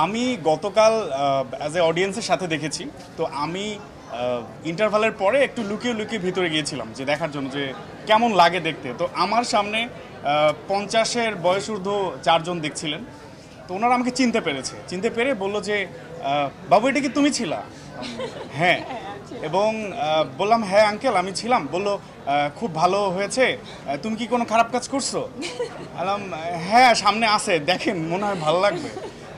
আমি গতকাল as a অডিয়েন্সের সাথে দেখেছি। তো আমি ইন্টারভালের পরে একটু লুকিয়ে লুকিয়ে ভিতরে গিয়েছিলাম যে দেখার জন্য যে কেমন লাগে দেখতে। তো আমার সামনে 50-এর বয়সূর্ধ্ব 4 জন দেখছিলেন। তো ওনারা আমাকে চিনতে পেরে বললো যে বাবু, এটা কি তুমি ছিলা? হ্যাঁ। এবং বললাম হ্যাঁ আঙ্কেল, আমি ছিলাম। বললো খুব ভালো হয়েছে, তুমি কি কোনো খারাপ কাজ করছো? বললাম হ্যাঁ, সামনে আছে, দেখেন, মনে হয় ভালো লাগবে।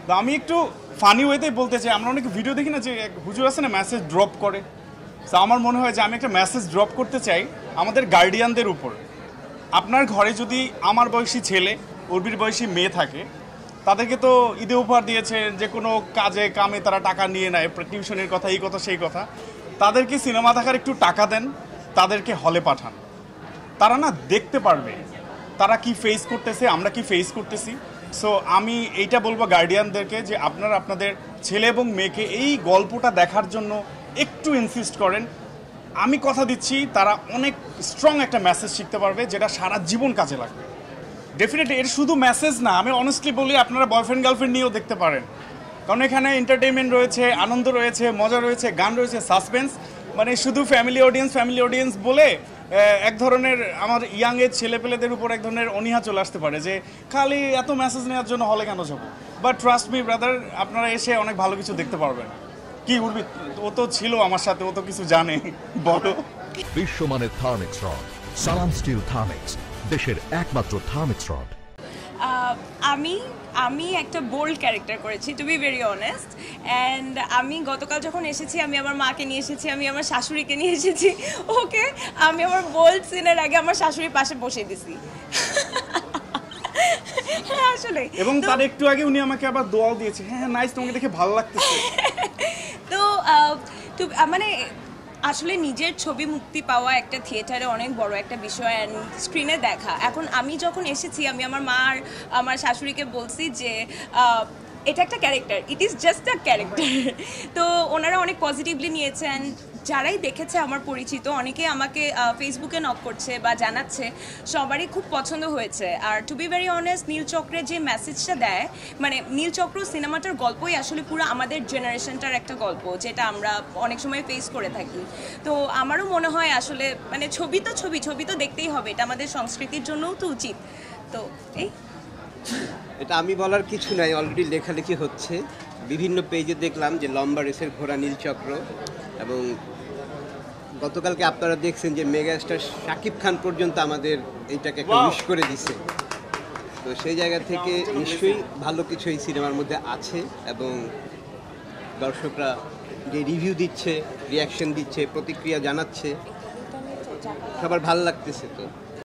তো আমি একটু ফানি ওয়েতেই বলতে চাই, আমরা অনেক ভিডিও দেখি না যে হুজুর আছে না মেসেজ ড্রপ করে। তো আমার মনে হয় যে আমি একটা মেসেজ ড্রপ করতে চাই আমাদের গার্ডিয়ানদের উপর। আপনার ঘরে যদি আমার বয়সী ছেলে, উর্বির বয়সী মেয়ে থাকে, তাদেরকে তো ঈদে উপহার দিয়েছে, যে কোনো কাজে কামে তারা টাকা নিয়ে নেয়, টিউশনের কথা, এই কথা সেই কথা। তাদেরকে সিনেমা দেখার একটু টাকা দেন, তাদেরকে হলে পাঠান, তারা না দেখতে পারবে তারা কি ফেস করতেছে, আমরা কি ফেস করতেছি। সো আমি এইটা বলবো গার্ডিয়ানদেরকে যে আপনারা আপনাদের ছেলে এবং মেয়েকে এই গল্পটা দেখার জন্য একটু ইনসিস্ট করেন। আমি কথা দিচ্ছি তারা অনেক স্ট্রং একটা মেসেজ শিখতে পারবে, যেটা সারা জীবন কাজে লাগবে। ডেফিনেটলি এর শুধু মেসেজ না, আমি অনেস্টলি বলি আপনারা বয়ফ্রেন্ড গার্লফ্রেন্ড নিয়েও দেখতে পারেন, কারণ এখানে এন্টারটেইনমেন্ট রয়েছে, আনন্দ রয়েছে, মজা রয়েছে, গান রয়েছে, সাসপেন্স। মানে শুধু ফ্যামিলি অডিয়েন্স বলে এক ধরনের আমার ইয়াং এজ ছেলেপেলেদের উপর এক ধরনের অনীহা চলে আসতে পারে যে খালি এত মেসেজ নেওয়ার জন্য হলে কেন যাবো। বাট ট্রাস্ট মি ব্রাদার, আপনারা এসে অনেক ভালো কিছু দেখতে পারবেন। কি উর্বি, ও তো ছিল আমার সাথে, ও তো কিছু জানে, বলো। বিশ্বমানের Thermex rod, Salam steel Thermex, দেশের একমাত্র থার্মিক্স রড। আমি আমি একটা বোল্ড ক্যারেক্টার করেছি, to be very honest. And আমি গতকাল যখন এসেছি, আমি আমার মাকে নিয়ে এসেছি, আমি আমার শাশুড়িকে নিয়ে এসেছি। ওকে, আমি আমার বোল্ড সিনের আগে আমার শাশুড়ির পাশে বসিয়ে দিছি। হ্যাঁ আসলে, এবং তার একটু আগে উনি আমাকে আবার দোয়াও দিয়েছে, হ্যাঁ হ্যাঁ নাইস, তোমাকে দেখে ভালো লাগতেছে। তো মানে আসলে নিজের ছবি মুক্তি পাওয়া একটা থিয়েটারে অনেক বড় একটা বিষয়, অ্যান্ড স্ক্রিনে দেখা। এখন আমি যখন এসেছি, আমি আমার মা আর আমার শাশুড়িকে বলছি যে এটা একটা character, it is just a character. তো ওনারা অনেক পজিটিভলি নিয়েছেন। যারাই দেখেছে আমার পরিচিত, অনেকে আমাকে ফেসবুকে নক করছে বা জানাচ্ছে, সবারই খুব পছন্দ হয়েছে। আর টু বি ভেরি অনেস্ট, নীলচক্রের যে মেসেজটা দেয়, মানে নীলচক্র সিনেমাটার গল্পই আসলে পুরো আমাদের জেনারেশনটার একটা গল্প, যেটা আমরা অনেক সময় ফেস করে থাকি। তো আমারও মনে হয় আসলে মানে ছবি তো দেখতেই হবে, এটা আমাদের সংস্কৃতির জন্যও তো উচিত। তো এটা আমি বলার কিছু নাই, অলরেডি লেখালেখি হচ্ছে। বিভিন্ন পেজে দেখলাম যে লম্বা রেসের ঘোড়া নীলচক্র, এবং গতকালকে আপনারা দেখছেন যে মেগাস্টার শাকিব খান পর্যন্ত আমাদের এইটাকে একটা উইশ করে দিছে। তো সেই জায়গা থেকে নিশ্চয়ই ভালো কিছু এই সিনেমার মধ্যে আছে, এবং দর্শকরা যে রিভিউ দিচ্ছে, রিয়াকশন দিচ্ছে, প্রতিক্রিয়া জানাচ্ছে, সবার ভালো লাগতেছে। তো